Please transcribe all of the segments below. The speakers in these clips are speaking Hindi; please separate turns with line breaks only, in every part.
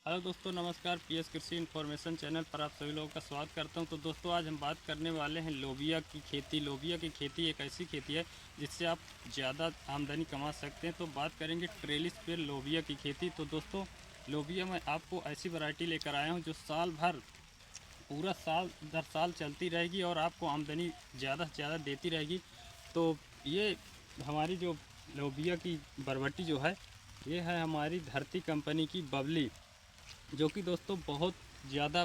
हेलो दोस्तों, नमस्कार। पीएस कृषि इन्फॉर्मेशन चैनल पर आप सभी लोगों का स्वागत करता हूं। तो दोस्तों, आज हम बात करने वाले हैं लोबिया की खेती। लोबिया की खेती एक ऐसी खेती है जिससे आप ज़्यादा आमदनी कमा सकते हैं। तो बात करेंगे ट्रेलिस पे लोबिया की खेती। तो दोस्तों, लोबिया में आपको ऐसी वैरायटी लेकर आया हूँ जो साल भर, पूरा साल दर साल चलती रहेगी और आपको आमदनी ज़्यादा से ज़्यादा देती रहेगी। तो ये हमारी जो लोबिया की बरबट्टी जो है, ये है हमारी धरती कंपनी की बबली, जो कि दोस्तों बहुत ज़्यादा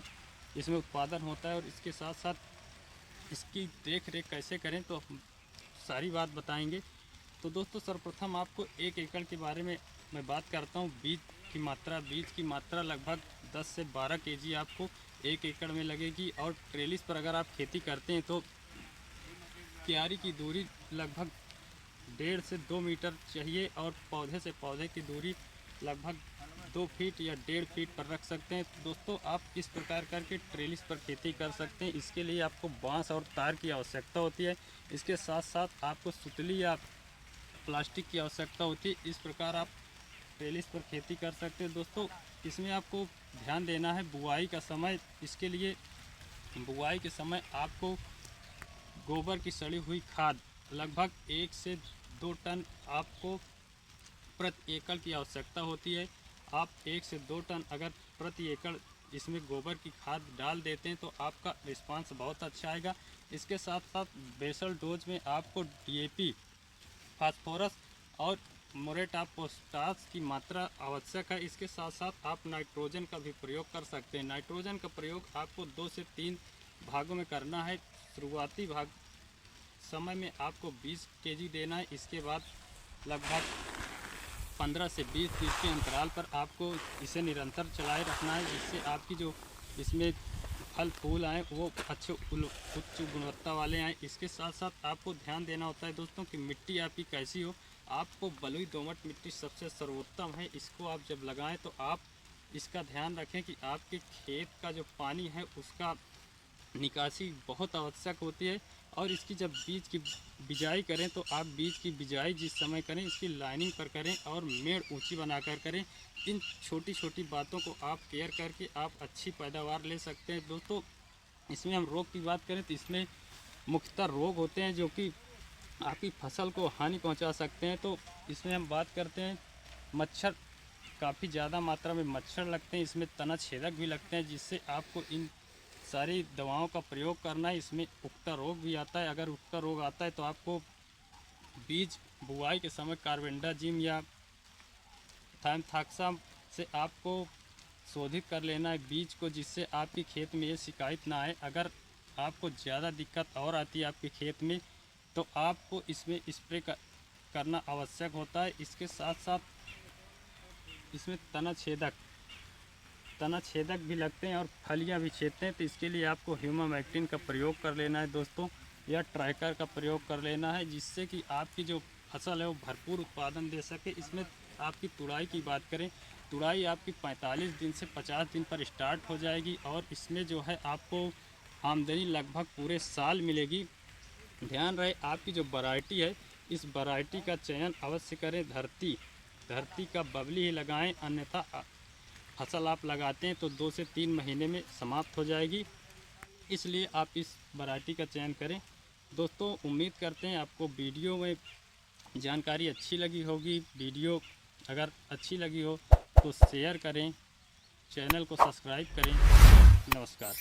इसमें उत्पादन होता है। और इसके साथ साथ इसकी देख रेख कैसे करें तो हम सारी बात बताएंगे। तो दोस्तों, सर्वप्रथम आपको 1 एकड़ के बारे में मैं बात करता हूँ। बीज की मात्रा लगभग 10 से 12 केजी आपको 1 एकड़ में लगेगी। और ट्रेलिस पर अगर आप खेती करते हैं तो क्यारी की दूरी लगभग 1.5 से 2 मीटर चाहिए और पौधे से पौधे की दूरी लगभग 2 फीट या 1.5 फीट पर रख सकते हैं। तो दोस्तों, आप इस प्रकार करके ट्रेलिस पर खेती कर सकते हैं। इसके लिए आपको बांस और तार की आवश्यकता होती है। इसके साथ साथ आपको सुतली या प्लास्टिक की आवश्यकता होती है। इस प्रकार आप ट्रेलिस पर खेती कर सकते हैं। दोस्तों, इसमें आपको ध्यान देना है बुआई का समय। इसके लिए बुआई के समय आपको गोबर की सड़ी हुई खाद लगभग 1 से 2 टन आपको प्रति एकड़ की आवश्यकता होती है। आप 1 से 2 टन अगर प्रति एकड़ इसमें गोबर की खाद डाल देते हैं तो आपका रिस्पांस बहुत अच्छा आएगा। इसके साथ साथ बेसल डोज में आपको डीएपी, फास्फोरस और मोरेट ऑफ पोटाश की मात्रा आवश्यक है। इसके साथ साथ आप नाइट्रोजन का भी प्रयोग कर सकते हैं। नाइट्रोजन का प्रयोग आपको 2 से 3 भागों में करना है। शुरुआती भाग समय में आपको 20 केजी देना है। इसके बाद लगभग 15 से 20 दिन के अंतराल पर आपको इसे निरंतर चलाए रखना है, जिससे आपकी जो इसमें फल फूल आए वो अच्छे उच्च गुणवत्ता वाले आएँ। इसके साथ साथ आपको ध्यान देना होता है दोस्तों कि मिट्टी आपकी कैसी हो। आपको बलुई दोमट मिट्टी सबसे सर्वोत्तम है। इसको आप जब लगाएं तो आप इसका ध्यान रखें कि आपके खेत का जो पानी है उसका निकासी बहुत आवश्यक होती है। और इसकी जब बीज की बिजाई करें तो आप बीज की बिजाई जिस समय करें इसकी लाइनिंग पर करें और मेड़ ऊंची बनाकर करें। इन छोटी छोटी बातों को आप केयर करके आप अच्छी पैदावार ले सकते हैं। दोस्तों, इसमें हम रोग की बात करें तो इसमें मुख्यतः रोग होते हैं जो कि आपकी फसल को हानि पहुंचा सकते हैं। तो इसमें हम बात करते हैं मच्छर, काफ़ी ज़्यादा मात्रा में मच्छर लगते हैं। इसमें तना छेदक भी लगते हैं, जिससे आपको इन सारी दवाओं का प्रयोग करना है। इसमें उगता रोग भी आता है। अगर उगता रोग आता है तो आपको बीज बुआई के समय कार्बेंडाजिम या थाइमथाक्सा से आपको शोधित कर लेना है बीज को, जिससे आपके खेत में ये शिकायत ना आए। अगर आपको ज़्यादा दिक्कत और आती है आपके खेत में तो आपको इसमें स्प्रे करना आवश्यक होता है। इसके साथ साथ इसमें तना छेदक भी लगते हैं और फलियां भी छेदते हैं। तो इसके लिए आपको ह्यूमामैक्टिन का प्रयोग कर लेना है दोस्तों, या ट्राइकर का प्रयोग कर लेना है, जिससे कि आपकी जो फसल है वो भरपूर उत्पादन दे सके। इसमें आपकी तुड़ाई की बात करें, तुड़ाई आपकी 45 दिन से 50 दिन पर स्टार्ट हो जाएगी और इसमें जो है आपको आमदनी लगभग पूरे साल मिलेगी। ध्यान रहे आपकी जो वैरायटी है, इस वैरायटी का चयन अवश्य करें। धरती का बबली ही लगाएं, अन्यथा फसल आप लगाते हैं तो 2 से 3 महीने में समाप्त हो जाएगी। इसलिए आप इस वैरायटी का चयन करें। दोस्तों, उम्मीद करते हैं आपको वीडियो में जानकारी अच्छी लगी होगी। वीडियो अगर अच्छी लगी हो तो शेयर करें, चैनल को सब्सक्राइब करें। नमस्कार।